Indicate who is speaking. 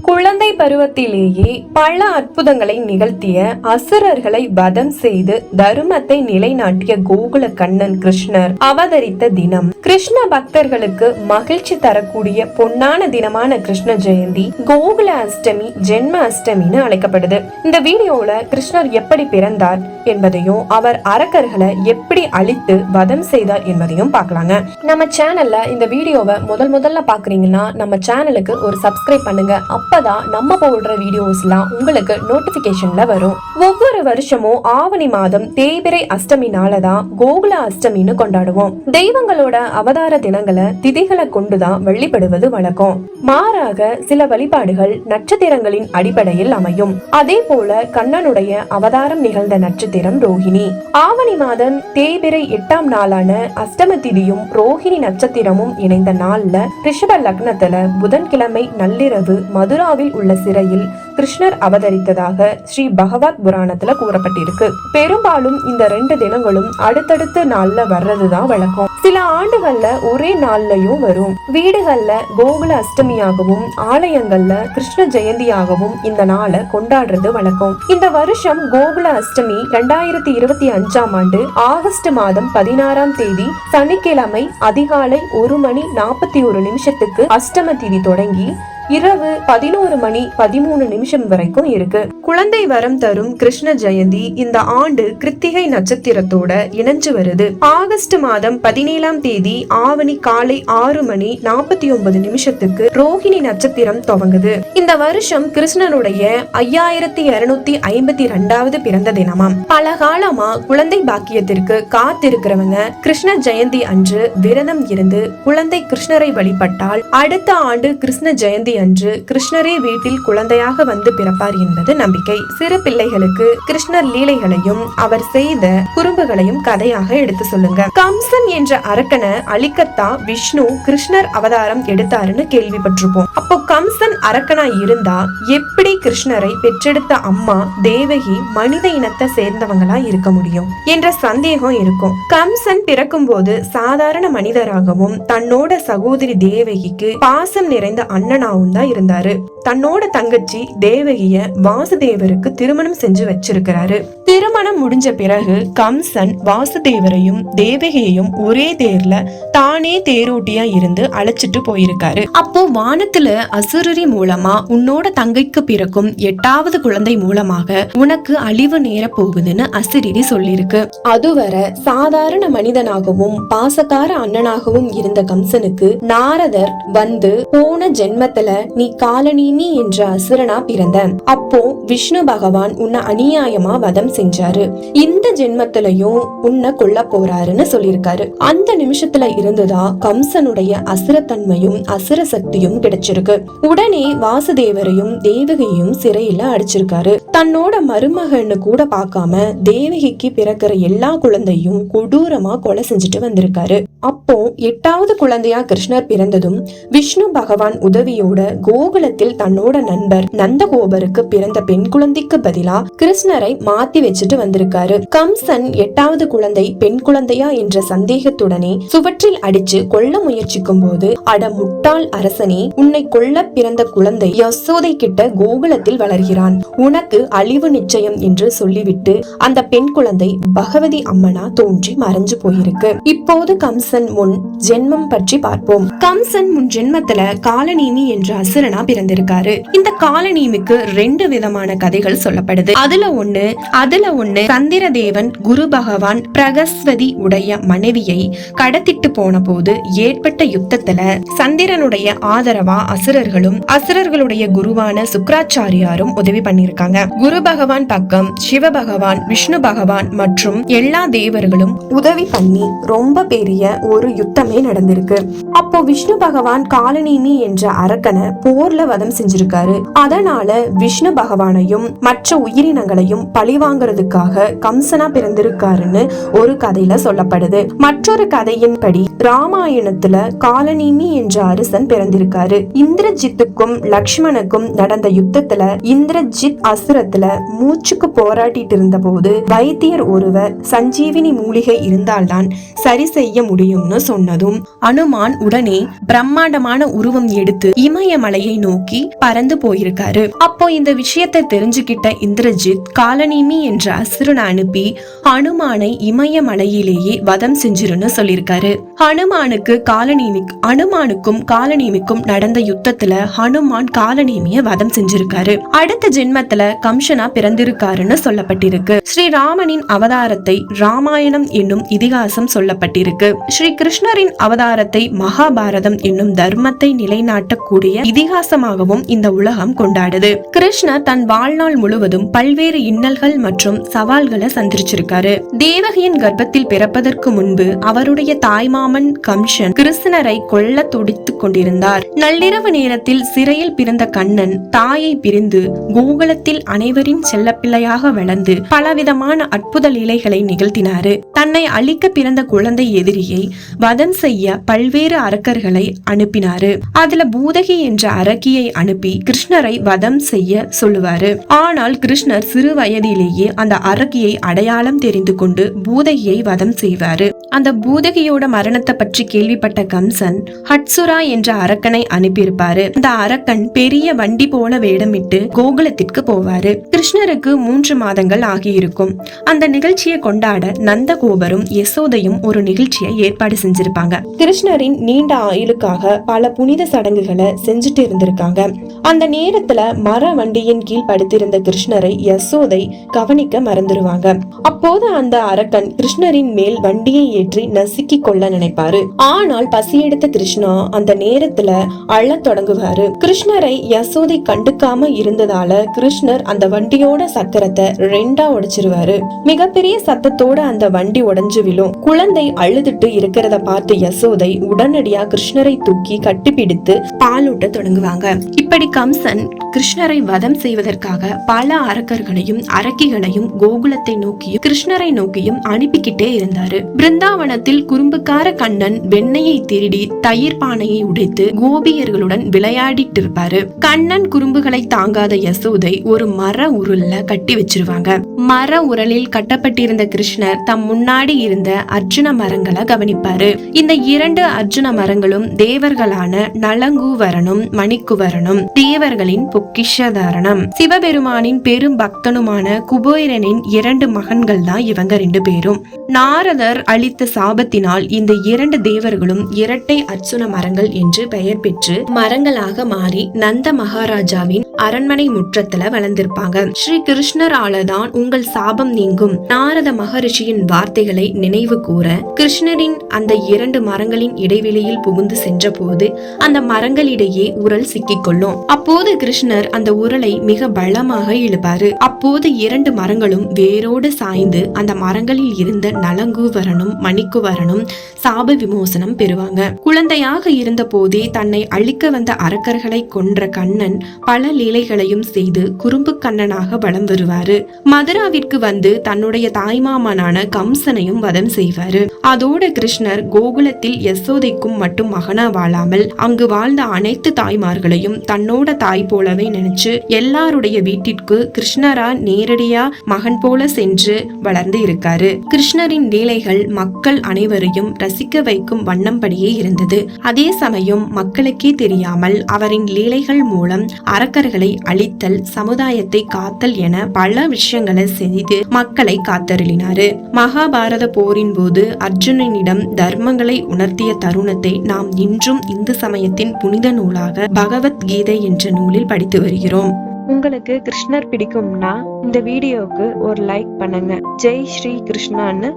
Speaker 1: குழந்தை பருவத்திலேயே பல அற்புதங்களை நிகழ்த்திய அசுரர்களை வதம் செய்து தர்மத்தை நிலைநாட்டிய கோகுல கண்ணன் கிருஷ்ணர் அவதரித்த தினம். கிருஷ்ண பக்தர்களுக்கு மகிழ்ச்சி தரக்கூடிய பொன்னான தினமான கிருஷ்ண ஜெயந்தி கோகுல அஷ்டமி, ஜென்ம அஷ்டமின்னு அழைக்கப்படுது. இந்த வீடியோல கிருஷ்ணர் எப்படி பிறந்தார் என்பதையும் அவர் அரக்கர்களை எப்படி அழித்து வதம் செய்தார் என்பதையும் பார்க்கலாங்க. நம்ம சேனல்ல இந்த வீடியோவை முதல்ல பாக்குறீங்கன்னா நம்ம சேனலுக்கு ஒரு சப்ஸ்கிரைப் பண்ணுங்க. அப்பதான் நம்ம போடுற வீடியோஸ்லாம் உங்களுக்கு நோட்டிபிகேஷன்ல வரும். ஒவ்வொரு வருஷமும் ஆவணி மாதம் தேய்பிறை அஷ்டமி நாளதான் கோகுல அஷ்டமின்னு கொண்டாடுவோம். தெய்வங்களோட அவதார தினங்களை திதிகளை கொண்டுதான் வழிபடுவது வழக்கம். மாறாக சில வழிபாடுகள் நட்சத்திரங்களின் அடிப்படையில் அமையும். அதே போல கண்ணனுடைய அவதாரம் நிகழ்ந்த நட்சத்திரம் ரோஹிணி. ஆவணி மாதம் தேய்பிறை 8ஆம் நாளான அஷ்டம திதியும் ரோஹிணி நட்சத்திரமும் இணைந்த நாள்ல ரிஷப லக்னத்துல புதன்கிழமை நள்ளிரவு மதுராவில் உள்ள சிறையில் கிருஷ்ணர் அவதரித்ததாக ஸ்ரீ பகவத் புராணத்துல கூறப்பட்டிருக்கு. பெரும்பாலும் இந்த 2 தினங்களும் அடுத்தடுத்த நாள்ல வர்றதுதான் வழக்கம். சில ஆண்டுகள்ல ஒரே நாள்லயும் வரும். வீடுகள்ல கோகுல அஷ்டமியாகவும் ஆலயங்கள்ல கிருஷ்ண ஜெயந்தியாகவும் இந்த நாளை கொண்டாடுறது வழக்கம். இந்த வருஷம் கோகுல அஷ்டமி 2025ஆம் ஆண்டு ஆகஸ்ட் மாதம் 16ஆம் தேதி சனிக்கிழமை அதிகாலை 1:41 அஷ்டம திதி தொடங்கி இரவு 11:13 வரைக்கும் இருக்கு. குழந்தை வரம் தரும் கிருஷ்ண ஜெயந்தி இந்த ஆண்டு கிருத்திகை நட்சத்திரத்தோட இணைஞ்சு வருது. ஆகஸ்ட் மாதம் 17ஆம் தேதி ஆவணி காலை 6:49 ரோஹிணி நட்சத்திரம் துவங்குது. இந்த வருஷம் கிருஷ்ணனுடைய 5252வது பிறந்த தினமாம். பல காலமா குழந்தை பாக்கியத்திற்கு காத்திருக்கிறவங்க கிருஷ்ண ஜெயந்தி அன்று விரதம் இருந்து குழந்தை கிருஷ்ணரை வழிபட்டால் அடுத்த ஆண்டு கிருஷ்ண ஜெயந்தி அன்று கிருஷ்ணரே வீட்டில் குழந்தையாக வந்து பிறப்பார் என்பது நம்பிக்கை. சிறு பிள்ளைகளுக்கு கிருஷ்ணர் லீலைகளையும் அவர் செய்த குறும்புகளையும் கதையாக எடுத்து சொல்லுங்க. கம்சன் என்ற அரக்கனை அழிக்கத்தான் விஷ்ணு கிருஷ்ணர் அவதாரம் எடுத்தாருன்னு கேள்விப்பட்டிருப்போம். அப்போ கம்சன் அரக்கனா இருந்தா எப்படி கிருஷ்ணரை பெற்றெடுத்த அம்மா தேவகி மனித இனத்தை சேர்ந்தவங்களா இருக்க முடியும் என்ற சந்தேகம் இருக்கும். கம்சன் பிறக்கும் போது சாதாரண மனிதராகவும் தன்னோட சகோதரி தேவகிக்கு பாசம் நிறைந்த அண்ணனாவும் தான் இருந்தாரு. தன்னோட தங்கச்சி தேவகிய வாசுதேவருக்கு திருமணம் செஞ்சு வச்சிருக்கிறாரு. திருமணம் முடிஞ்ச பிறகு கம்சன் வாசுதேவரையும் தேவகியையும் ஒரே தேர்ல தானே தேரோட்டியா இருந்து அழைச்சிட்டு போயிருக்காரு. அப்போ வானத்துல அசுரரி மூலமா உன்னோட தங்கைக்கு பிறக்கும் 8வது குழந்தை மூலமாக உனக்கு அழிவு நேர போகுதுன்னு அசுரரி சொல்லிருக்கு. அதுவரை சாதாரண மனிதனாகவும் பாசக்கார அண்ணனாகவும் இருந்த கம்சனுக்கு நாரதர் வந்து போன ஜென்மத்துல நீ காலனீமி என்ற அசுரனா பிறந்த, அப்போ விஷ்ணு பகவான் உன்னை அநியாயமா வதம் செஞ்சாரு, இந்த ஜென்மத்திலையும் உன்னை கொல்ல போறாருன்னு சொல்லியிருக்காரு. அந்த நிமிஷத்துல இருந்துதான் கம்சனுடைய அசுரத்தன்மையும் அசுர சக்தியும் கிடைச்சிருக்கு. உடனே வாசுதேவரையும் தேவகியும் சிறையில அடிச்சிருக்காரு. தன்னோட மருமகன்னு கூட பார்க்காம தேவகிக்கு பிறக்கிற எல்லா குழந்தையும் கொடூரமா கொலை செஞ்சுட்டு வந்திருக்காரு. அப்போ 8வது குழந்தையா கிருஷ்ணர் பிறந்ததும் விஷ்ணு பகவான் உதவியோட கோகுலத்தில் தன்னோட நண்பர் நந்தகோபருக்கு பிறந்த பெண் குழந்தைக்கு பதிலா கிருஷ்ணரை மாத்தி வச்சுட்டு வந்திருக்காரு. கம்சன் 8வது குழந்தை பெண் குழந்தையா என்ற சந்தேகத்துடனே சுவற்றில் அடிச்சு கொல்ல முயற்சிக்கும் போது, அட முட்டாள் அரசனே, உன்னை கொல்ல பிறந்த குழந்தை யசோதை கிட்ட கோகுலத்தில் வளர்கிறான், உனக்கு அழிவு நிச்சயம் என்று சொல்லிவிட்டு அந்த பெண் குழந்தை பகவதி அம்மனா தோன்றி மறைஞ்சு போயிருக்கு. இப்போது கம்சன் முன் ஜென்மம் பற்றி பார்ப்போம். கம்சன் முன் ஜென்மத்துல காலநீமி என்ற அசுரனா பிறந்திருக்காரு. இந்த காலநீமிக்கு 2 விதமான கதைகள் சொல்லப்படுது. அதுல ஒண்ணு சந்திரதேவன் குரு பகவான் பிரகஸ்வதி உடைய மனைவியை கடத்திட்டு போன போது ஏற்பட்ட யுத்தத்துல சந்திரனுடைய ஆதரவா அசுரர்களும் அசுரர்களுடைய குருவான சுக்ராச்சாரியாரும் உதவி பண்ணிருக்காங்க. குரு பகவான் பக்கம் சிவ பகவான், விஷ்ணு பகவான் மற்றும் எல்லா தேவர்களும் உதவி பண்ணி ரொம்ப பெரிய ஒரு யுத்தமே நடந்திருக்கு. அப்போ விஷ்ணு பகவான் காலநீமி என்ற அரக்கனை போர்ல வதம் செஞ்சிருக்காரு. அதனால விஷ்ணு பகவானையும் மற்ற உயிரினங்களையும் பழிவாங்கிறதுக்காக கம்சனா பிறந்திருக்காருன்னு ஒரு கதையில சொல்லப்படுது. மற்றொரு கதையின்படி ராமாயணத்துல காலநீமி என்ற அரசன் பிறந்திருக்காரு. இந்திரஜித்துக்கும் லக்ஷ்மணுக்கும் நடந்த யுத்தத்துல இந்திரஜித் அசுரத்துல மூச்சுக்கு போராடிட்டு இருந்த போது வைத்தியர் ஒருவர் சஞ்சீவினி மூலிகை இருந்தால்தான் சரி செய்ய முடியும்னு சொன்னதும் அனுமான் உடனே பிரம்மாண்டமான உருவம் எடுத்து இமயமலையை நோக்கி பறந்து போயிருக்காரு. அப்போ இந்த விஷயத்தை தெரிஞ்சுக்கிட்ட இந்திரஜித் காலநேமி என்ற அசுரனை அனுப்பி ஹனுமானை இமயமலையிலேயே வதம் செஞ்சிருன்னு சொல்லியிருக்காரு. ஹனுமானுக்கும் காலநேமிக்கும் நடந்த யுத்தத்துல ஹனுமான் காலநேமிய வதம் செஞ்சிருக்காரு. அடுத்த ஜென்மத்துல கம்சனா பிறந்திருக்காருன்னு சொல்லப்பட்டிருக்கு. ஸ்ரீராமனின் அவதாரத்தை ராமாயணம் என்னும் இதிகாசம் சொல்லப்பட்டிருக்கு. ஸ்ரீ கிருஷ்ணரின் அவதாரத்தை மகாபாரதம் என்னும் தர்மத்தை நிலைநாட்டக்கூடிய இதிகாசமாகவும் இந்த உலகம் கொண்டாடுது. கிருஷ்ணர் தன் வாழ்நாள் முழுவதும் பல்வேறு இன்னல்கள் மற்றும் சவால்களை சந்திச்சிருக்காரு. தேவகியின் கர்ப்பத்தில் பிறப்பதற்கு முன்பு அவருடைய தாய்மாமன் கம்சன் கிருஷ்ணரை கொல்ல துடித்துக் கொண்டிருந்தார். நள்ளிரவு நேரத்தில் சிறையில் பிறந்த கண்ணன் தாயை பிரிந்து கோகுலத்தில் அனைவரின் செல்லப்பிள்ளையாக வளர்ந்து பலவிதமான அற்புத லீலைகளை நிகழ்த்தினாரு. தன்னை அழிக்க பிறந்த குழந்தை எதிரியை வதம் செய்ய பல்வேறு அரக்கர்களை அனுப்பினாரு. அதுல பூதகி என்ற அரக்கியை அனுப்பி கிருஷ்ணரை வதம் செய்ய சொல்லுவாரு. ஆனால் கிருஷ்ணர் சிறு வயதிலேயே அந்த அரக்கியை அடையாளம் தெரிந்து கொண்டு பூதகியை வதம் செய்வாரு. அந்த பூதகியோட மரணத்தை பற்றி கேள்விப்பட்ட கம்சன் ஹட்சுரா என்ற அரக்கனை அனுப்பியிருப்பாரு. அந்த அரக்கன் பெரிய வண்டி போல வேடமிட்டு கோகுலத்திற்கு போவாரு. கிருஷ்ணருக்கு 3 மாதங்கள் ஆகியிருக்கும். அந்த நிகழ்ச்சியை கொண்டாட நந்தகோபரும் யசோதையும் ஒரு நிகழ்ச்சியை ஏற்பாடு செஞ்சிருப்பாங்க. கிருஷ்ணரின் நீண்ட ஆயுளுக்காக பல புனித சடங்குகளை செஞ்சுட்டு இருந்திருக்காங்க. அந்த நேரத்துல மர வண்டியின் கீழ் படுத்திருந்த கிருஷ்ணரை யசோதை கவனிக்க மறந்துடுவாங்க. அப்போது அந்த அரக்கன் கிருஷ்ணரின் மேல் வண்டியை ஏற்றி நசுக்கி கொள்ள நினைப்பாரு. ஆனால் பசியெடுத்த கிருஷ்ணா அந்த நேரத்துல அழத் தொடங்குவாரு. கிருஷ்ணரை யசோதை கண்டுக்காம இருந்ததால கிருஷ்ணர் அந்த வண்டியோட சக்கரத்தை 2ஆ உடைச்சிருவாரு. மிகப்பெரிய சத்தத்தோட அந்த வண்டி உடைஞ்சு விழும். குழந்தை அழுதுட்டு இருக்கிறத பார்த்து யசோதை உடனடியா கிருஷ்ணரை தூக்கி கட்டிப்பிடித்து பாலூட்ட தொடங்குவாங்க. இப்படி கம்சன் கிருஷ்ணரை வதம் செய்வதற்காக பல அரக்கர்களையும் அரக்கிகளையும் கோகுலத்தை நோக்கியும் கிருஷ்ணரை நோக்கியும் அனுப்பிக்கிட்டே இருந்தாரு. பிருந்தாவனத்தில் குறும்புக்கார கண்ணன் வெண்ணையை திருடி தயிர் பானையை உடைத்து கோபியர்களுடன் விளையாடிட்டு இருப்பாரு. கண்ணன் குறும்புகளை தாங்காத யசோதை ஒரு மர உருள்ல கட்டி வச்சிருவாங்க. மர உரலில் கட்டப்பட்டிருந்த கிருஷ்ணர் தம் முன்னாடி இருந்த அர்ஜுன மரங்களை கவனிப்பாரு. இந்த 2 அர்ஜுன மரங்களும் தேவர்களான நலங்குவரனும் மணிக்குவரனும் தேவர்களின் பொக்கிஷதாரணம். சிவபெருமானின் பெரும் பக்தனுமான குபேரனின் 2 மகன்கள் தான் இவங்க 2 பேரும். நாரதர் அளித்த சாபத்தினால் இந்த 2 தேவர்களும் இரட்டை அர்ஜுன மரங்கள் என்று பெயர் பெற்று மரங்களாக மாறி நந்த மகாராஜாவின் அரண்மனை முற்றத்துல வளர்ந்திருப்பாங்க. ஸ்ரீ கிருஷ்ணராலதான் உங்கள் சாபம் நீங்கும் நாரத மகரிஷியின் வார்த்தைகளை நினைவு கூற கிருஷ்ணரின் அந்த 2 மரங்களின் இடைவெளியில் புகுந்து சென்ற போது அந்த மரங்களிடையே உரல் சிக்கிக்கொள்ளும். அப்போது கிருஷ்ணர் அந்த உரலை மிக பலமாக இழுப்பாரு. அப்போது 2 மரங்களும் வேரோடு சாய்ந்து அந்த மரங்களில் இருந்த நலங்குவரனும் மணிக்குவரனும் சாப விமோசனம் பெறுவாங்க. குழந்தையாக இருந்த போதே தன்னை அழிக்க வந்த அரக்கர்களை கொன்ற கண்ணன் பல லீலைகளையும் செய்து குறும்பு கண்ணனாக வலம் வருவாரு. மதுராவிற்கு வந்து தன்னுடைய தாய்மாமனான கம்சனையும் வதம் செய்வாரு. அதோட கிருஷ்ணர் கோகுலத்தில் யசோதைக்கும் மட்டும் மகனா வாழாமல் அங்கு வாழ்ந்த அனைத்து தாய்மார்களையும் தன்னோட தாய் போலவே நினைச்சு எல்லாருடைய வீட்டிற்கு கிருஷ்ணரா நேரடியா மகன் போல சென்று வளர்ந்து இருக்காரு. கிருஷ்ணரின் லீலைகள் மக்கள் அனைவரையும் ரசிக்க வைக்கும் வண்ணம்படியே இருந்தது. அதே சமயம் மக்களுக்கே தெரியாமல் அவரின் லீலைகள் மூலம் அரக்கர்களை அழித்தல், சமுதாயத்தை காத்தல் என பல விஷயங்களை செய்து மக்களை காத்தருளினாரு. மகாபாரத போரின் போது அர்ஜுனனிடம் தர்மங்களை உணர்த்திய தருணத்தை நாம் இன்றும் இந்து சமயத்தின் புனித நூலாக பகவத்கீதை என்ற நூலில் படித்து வருகிறோம்.
Speaker 2: உங்களுக்கு கிருஷ்ணர் பிடிக்கும்னா இந்த வீடியோவுக்கு ஒரு லைக் பண்ணுங்க. ஜெய் ஸ்ரீ கிருஷ்ணான்னு